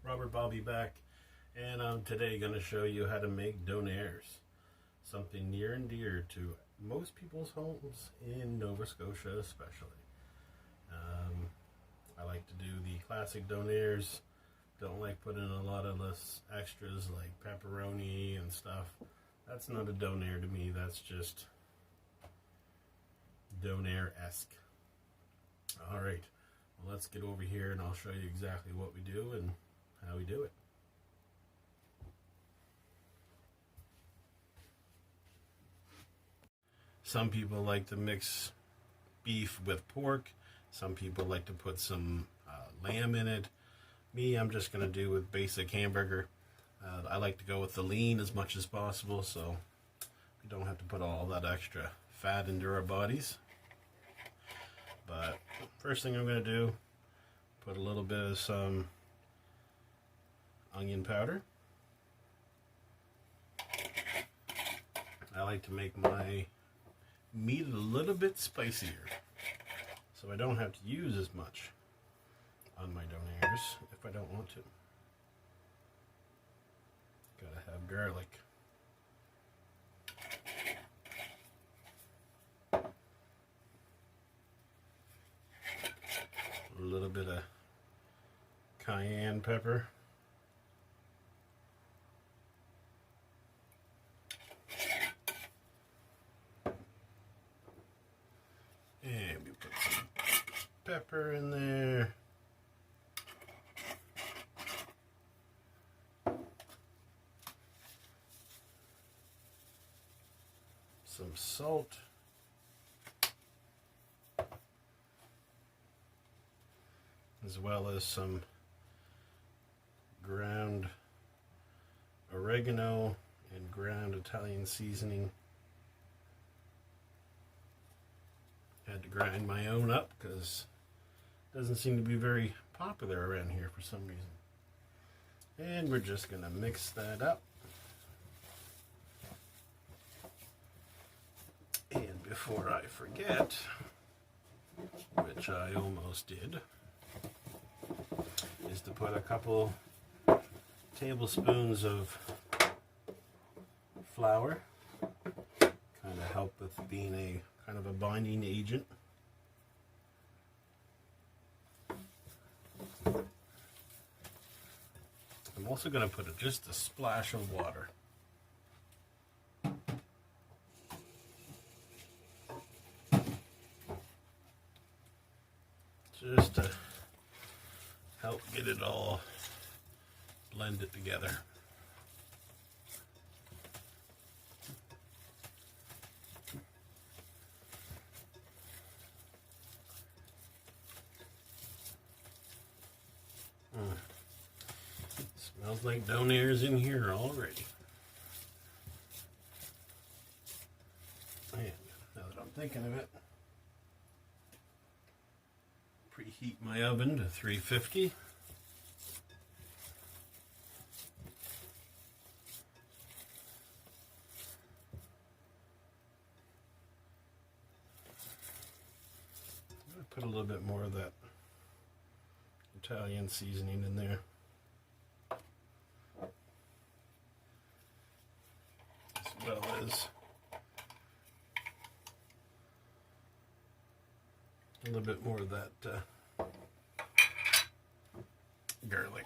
Robert Bobby back, and I'm today going to show you how to make donaires, something near and dear to most people's homes in Nova Scotia especially. I like to do the classic donaires, don't like putting a lot of this extras like pepperoni and stuff. That's not a donaire to me, that's just donaire-esque. Alright, well, let's get over here and I'll show you exactly what we do and how we do it. Some people like to mix beef with pork. Some people like to put some lamb in it. Me, I'm just going to do with basic hamburger. I like to go with the lean as much as possible, so we don't have to put all that extra fat into our bodies. But first thing I'm going to do, put a little bit of some onion powder. I like to make my meat a little bit spicier, so I don't have to use as much on my donaires if I don't want to. Gotta have garlic. A little bit of cayenne pepper. And we put some pepper in there. Some salt. As well as some ground oregano and ground Italian seasoning. Had to grind my own up because it doesn't seem to be very popular around here for some reason. And we're just going to mix that up. And before I forget, which I almost did, is to put a couple tablespoons of flour, kind of help with being a kind of a binding agent. I'm also going to put just a splash of water. Just to help get it all blended together. Smells like donaires in here already. And now that I'm thinking of it, preheat my oven to 350. I'm going to put a little bit more of that Italian seasoning in there. As well as a little bit more of that garlic.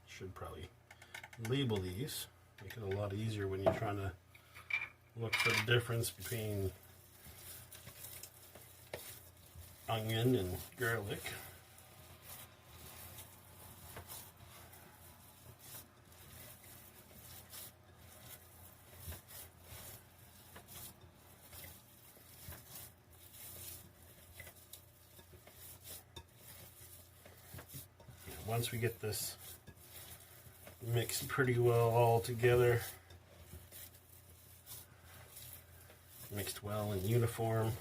Should probably label these, make it a lot easier when you're trying to look for the difference between onion and garlic. Once we get this mixed pretty well all together, mixed well and uniform,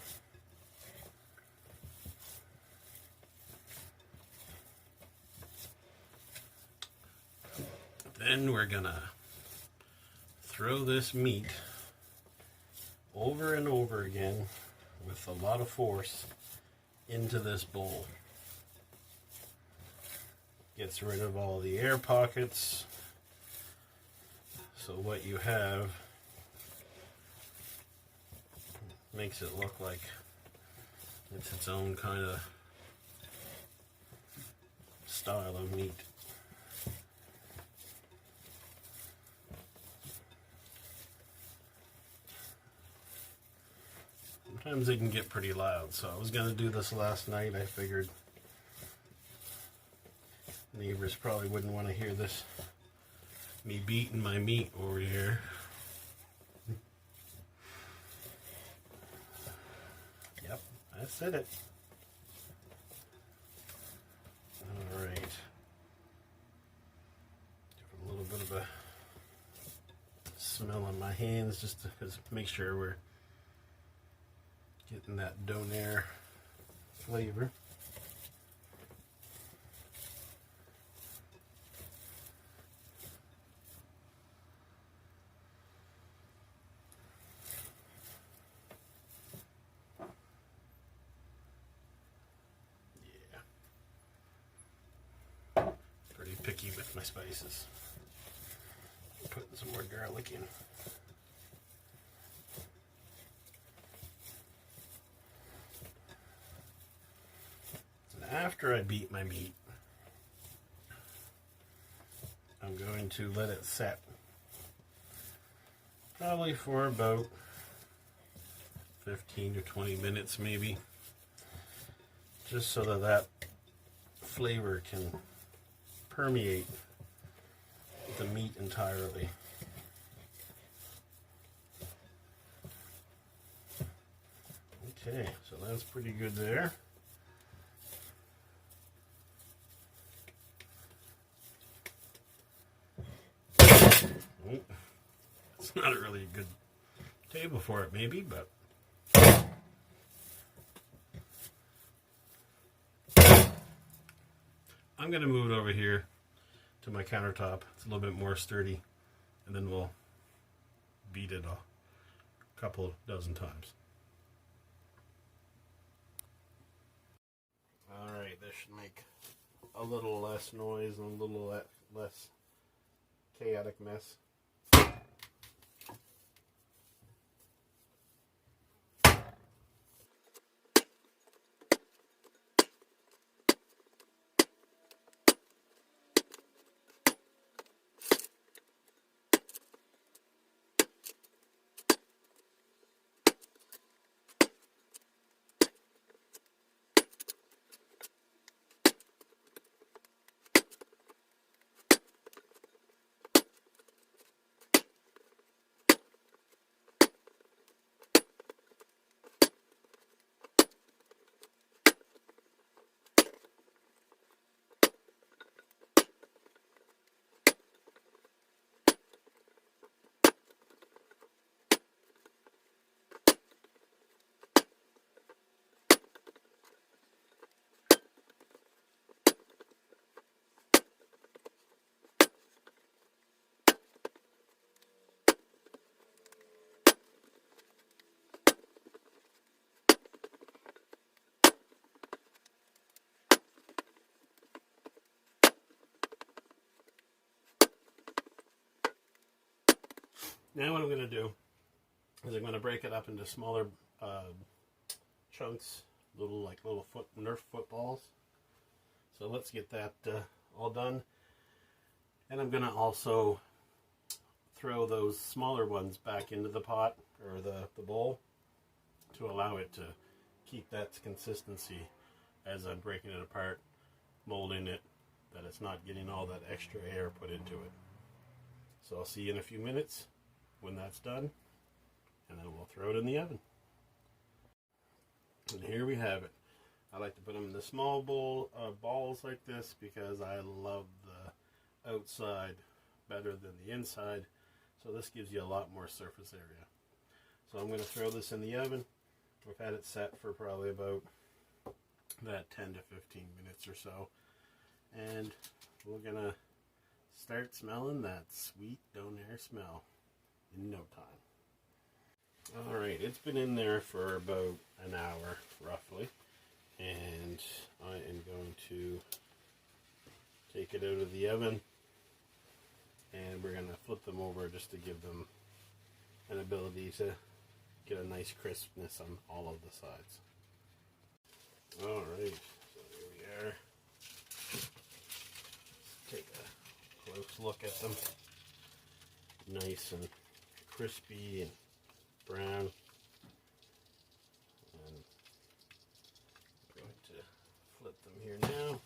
then we're gonna throw this meat over and over again with a lot of force into this bowl. Gets rid of all the air pockets. So what you have makes it look like it's its own kind of style of meat. Sometimes they can get pretty loud, so I was going to do this last night. I figured neighbors probably wouldn't want to hear this, me beating my meat over here. Yep, I said it. Alright. Give it a little bit of a smell on my hands just to make sure we're getting that donaire flavor. Yeah. Pretty picky with my spices. Putting some more garlic in. After I beat my meat, I'm going to let it set probably for about 15 to 20 minutes maybe, just so that flavor can permeate the meat entirely. Okay, so that's pretty good there. It's not really a good table for it maybe, but I'm going to move it over here to my countertop. It's a little bit more sturdy, and then we'll beat it a couple dozen times. Alright, this should make a little less noise and a little less chaotic mess. Now what I'm going to do is I'm going to break it up into smaller chunks, little Nerf footballs. So let's get that all done. And I'm going to also throw those smaller ones back into the pot or the bowl to allow it to keep that consistency as I'm breaking it apart, molding it, that it's not getting all that extra air put into it. So I'll see you in a few minutes when that's done, and then we'll throw it in the oven. And here we have it. I like to put them in the small balls like this because I love the outside better than the inside, so this gives you a lot more surface area. So I'm going to throw this in the oven. I've had it set for probably about that 10 to 15 minutes or so, and we're going to start smelling that sweet donaire smell in no time. Alright, it's been in there for about an hour roughly, And I am going to take it out of the oven, and we're going to flip them over just to give them an ability to get a nice crispness on all of the sides. Alright, so here we are. Take a close look at them. Nice and crispy and brown. And I'm going to flip them here now.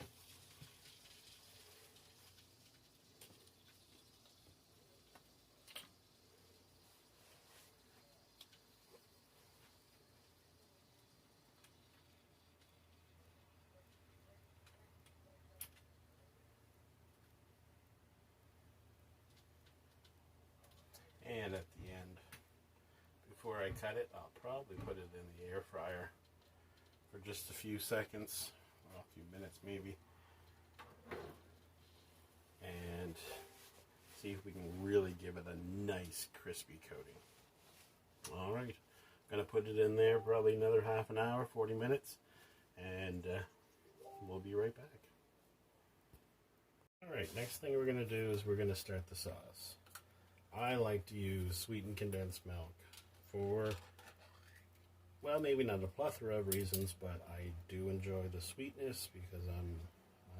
And at the end, before I cut it, I'll probably put it in the air fryer for just a few seconds, well, a few minutes maybe, and see if we can really give it a nice crispy coating. Alright, I'm going to put it in there probably another half an hour, 40 minutes, and we'll be right back. Alright, next thing we're going to do is we're going to start the sauce. I like to use sweetened condensed milk for, well, maybe not a plethora of reasons, but I do enjoy the sweetness because I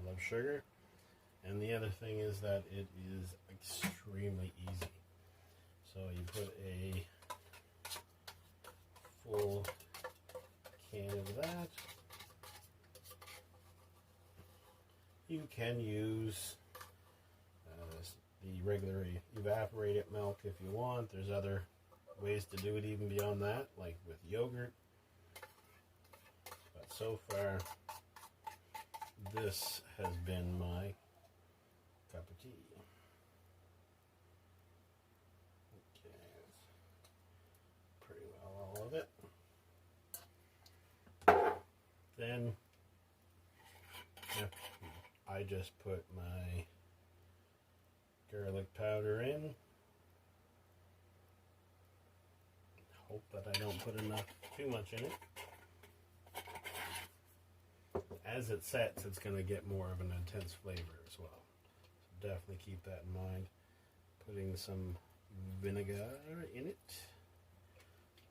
love sugar. And the other thing is that it is extremely easy. So you put a full can of that. You can use the regular evaporated milk if you want. There's other ways to do it even beyond that, like with yogurt. But so far, this has been my cup of tea. Okay, pretty well all of it. Then I just put my garlic powder in. Hope that I don't put too much in it. As it sets, it's going to get more of an intense flavor as well. So definitely keep that in mind. Putting some vinegar in it.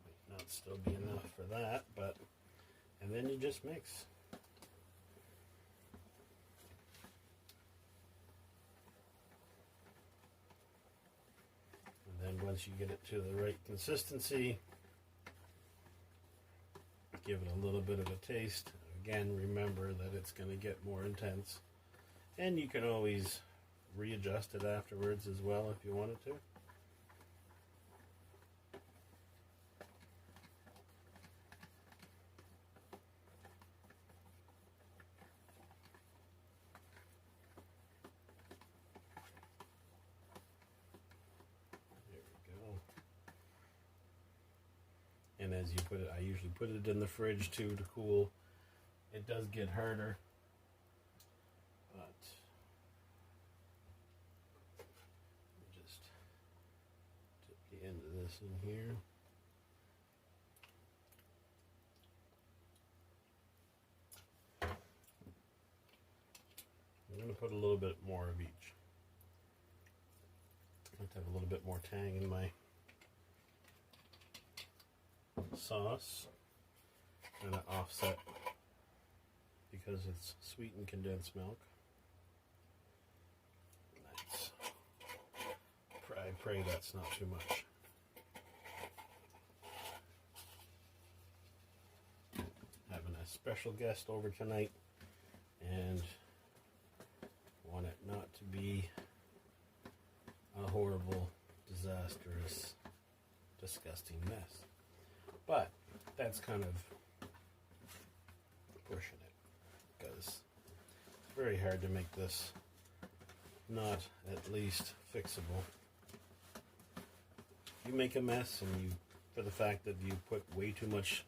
Might not still be enough for that, but and then you just mix. And once you get it to the right consistency, give it a little bit of a taste. Again, remember that it's going to get more intense. And you can always readjust it afterwards as well if you wanted to. And as you put it, I usually put it in the fridge too to cool. It does get harder, but just dip the end of this in here. I'm going to put a little bit more of each. I like to have a little bit more tang in my sauce, and an offset because it's sweetened condensed milk. Nice. I pray that's not too much. Having a special guest over tonight and want it not to be a horrible, disastrous, disgusting mess. But that's kind of pushing it, because it's very hard to make this not at least fixable. You make a mess, and you, for the fact that you put way too much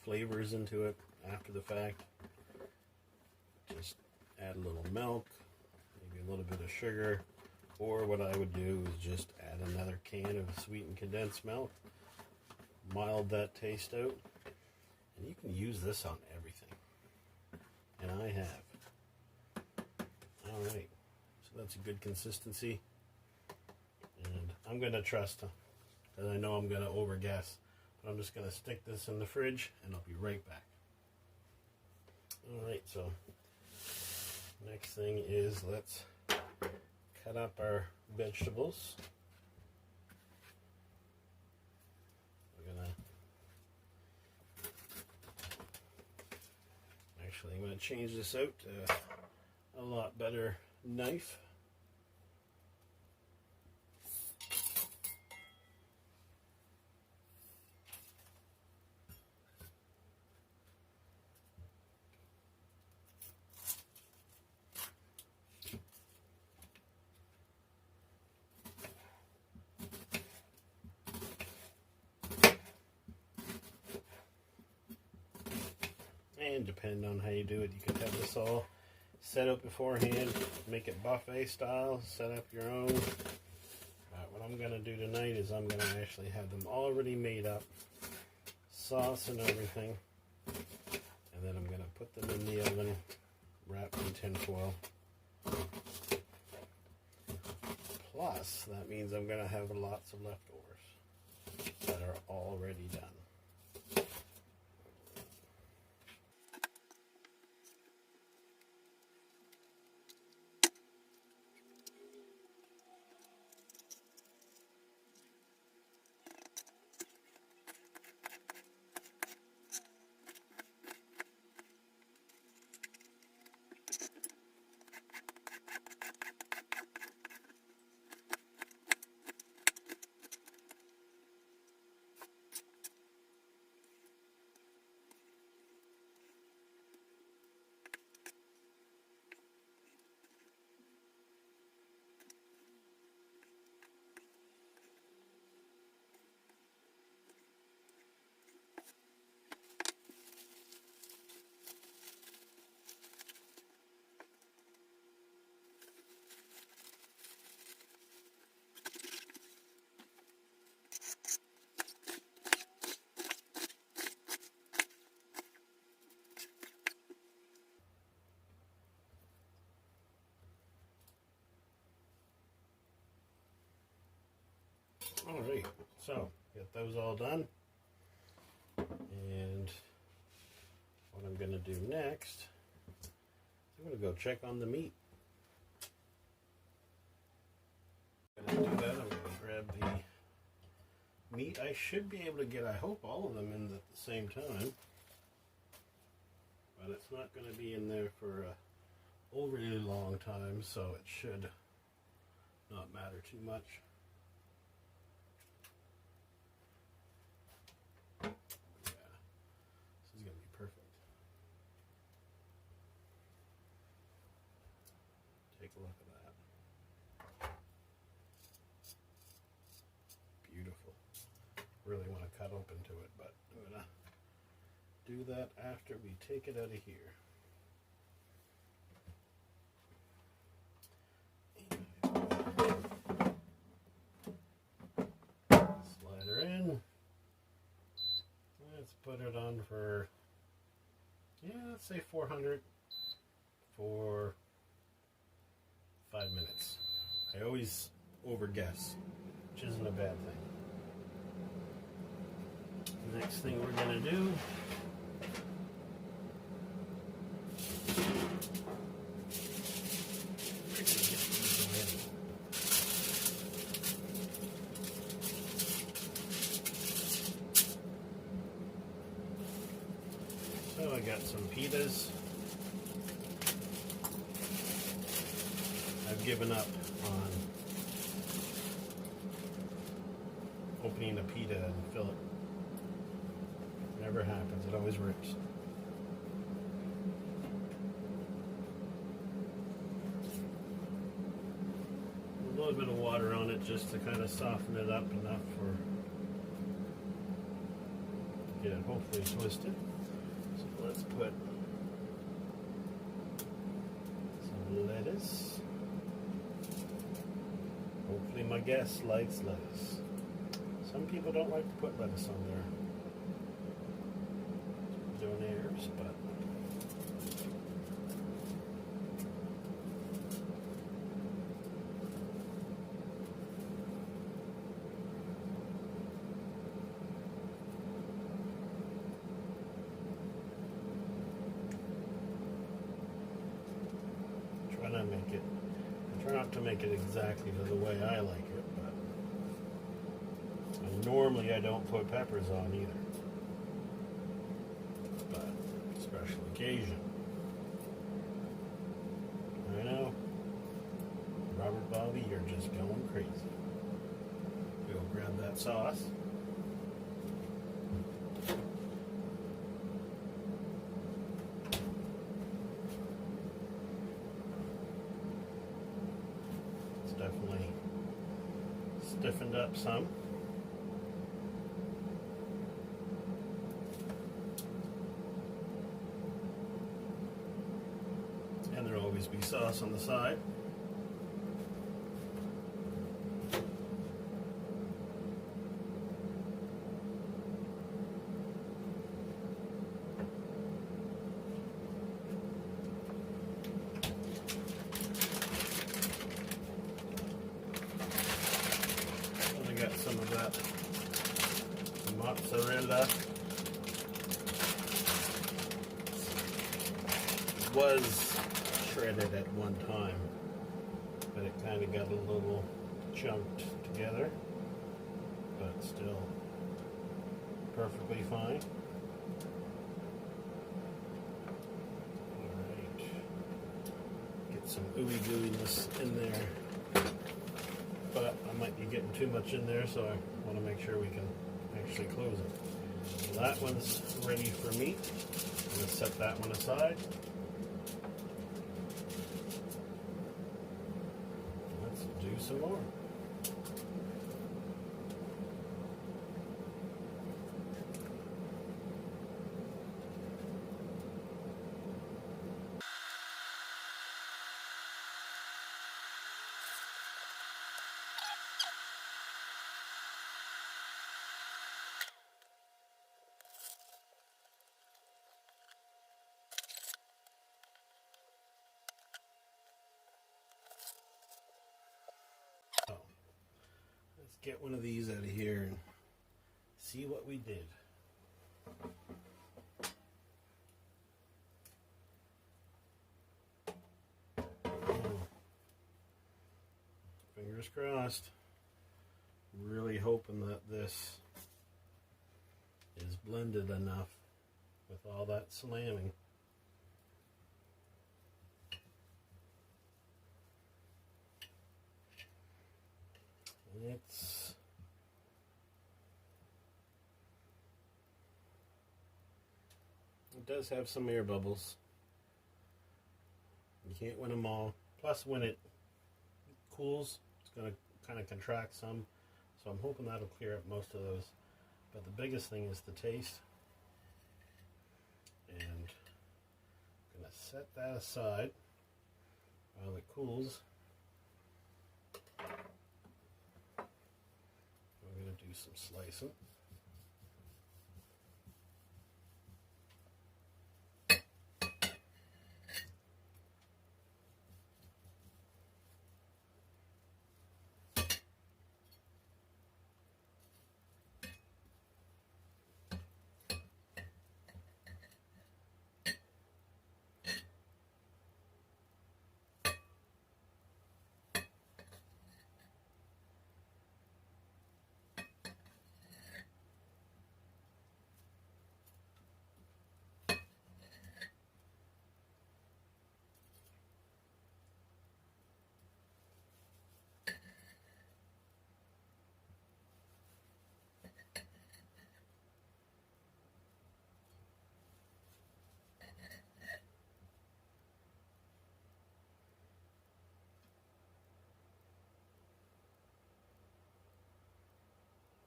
flavors into it after the fact, just add a little milk, maybe a little bit of sugar. Or what I would do is just add another can of sweetened condensed milk, mild that taste out, And you can use this on everything. And I have. Alright, so that's a good consistency. And I'm going to trust, because I know I'm going to overguess. But I'm just going to stick this in the fridge and I'll be right back. Alright, so next thing is let's cut up our vegetables. I'm going to change this out to a lot better knife. And depending on how you do it, you could have this all set up beforehand, make it buffet style, set up your own. What I'm going to do tonight is I'm going to actually have them already made up, sauce and everything, and then I'm going to put them in the oven, wrapped in tin foil. Plus, that means I'm going to have lots of leftovers that are already done. Alright, so get those all done, and what I'm going to do next, I'm going to go check on the meat. I'm going to do that. I'm going to grab the meat. I should be able to get, I hope, all of them in at the same time, but it's not going to be in there for a overly long time, so it should not matter too much. Take a look at that. Beautiful. Really want to cut open to it, but I'm going to do that after we take it out of here. Slide her in. Let's put it on for, let's say 400 for 5 minutes. I always overguess, which isn't a bad thing. The next thing we're going to do so I got some pitas. I've given up on opening a pita and fillet. Never happens. It always rips. A little bit of water on it just to kind of soften it up enough for get it hopefully twisted. So let's put some lettuce. Hopefully my guest likes lettuce. Some people don't like to put lettuce on there. it. I try not to make it exactly the way I like it, but normally I don't put peppers on either. But special occasion. I know. Robert Bobby, you're just going crazy. We'll grab that sauce. It's definitely stiffened up some. And there'll always be sauce on the side. Got some of that mozzarella. It was shredded at one time, but it kind of got a little chunked together, but still perfectly fine. Alright, get some ooey gooiness in there. But I might be getting too much in there, so I want to make sure we can actually close it. So that one's ready for meat. I'm going to set that one aside. Let's do some more. Let's get one of these out of here and see what we did. Fingers crossed. Really hoping that this is blended enough with all that slamming. It does have some air bubbles. You can't win them all. Plus, when it cools, it's going to kind of contract some. So I'm hoping that'll clear up most of those. But the biggest thing is the taste. And I'm going to set that aside while it cools. I'm going to do some slicing.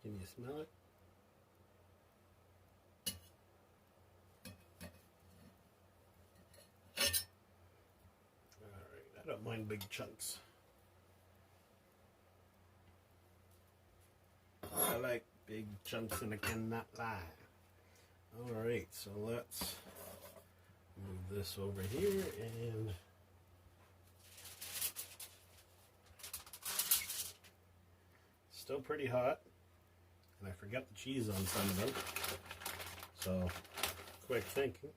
Can you smell it? Alright, I don't mind big chunks. I like big chunks and I cannot lie. Alright, so let's move this over here and still pretty hot. And I forgot the cheese on some of them. So, quick thinking.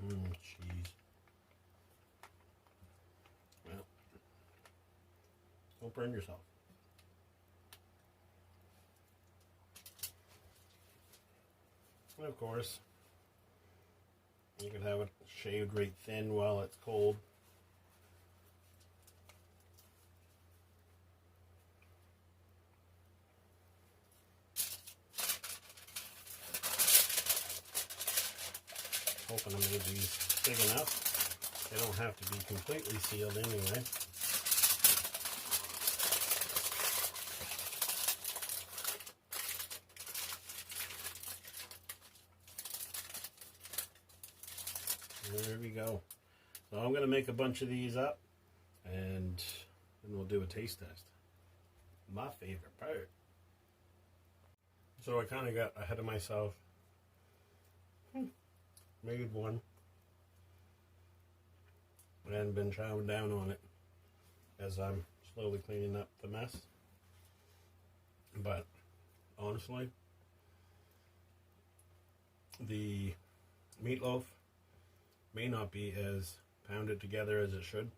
Cheese. Well, don't burn yourself. And of course, you can have it shaved right thin while it's cold. Hoping I made these big enough. They don't have to be completely sealed anyway. There we go. So I'm going to make a bunch of these up and then we'll do a taste test. My favorite part. So I kind of got ahead of myself. Made one and been chowing down on it as I'm slowly cleaning up the mess. But honestly, the meatloaf may not be as pounded together as it should,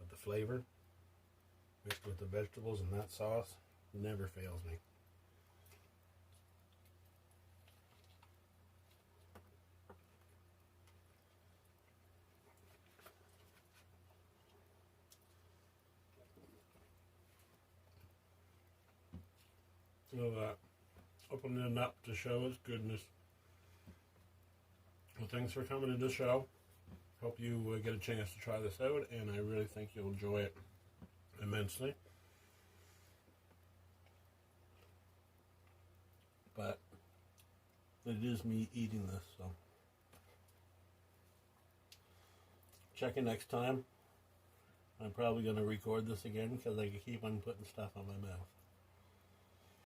but the flavor mixed with the vegetables and that sauce never fails me. So opening it up to show its goodness. Well, thanks for coming to the show. Hope you get a chance to try this out, and I really think you'll enjoy it immensely. But it is me eating this, so check in next time. I'm probably going to record this again because I keep on putting stuff on my mouth.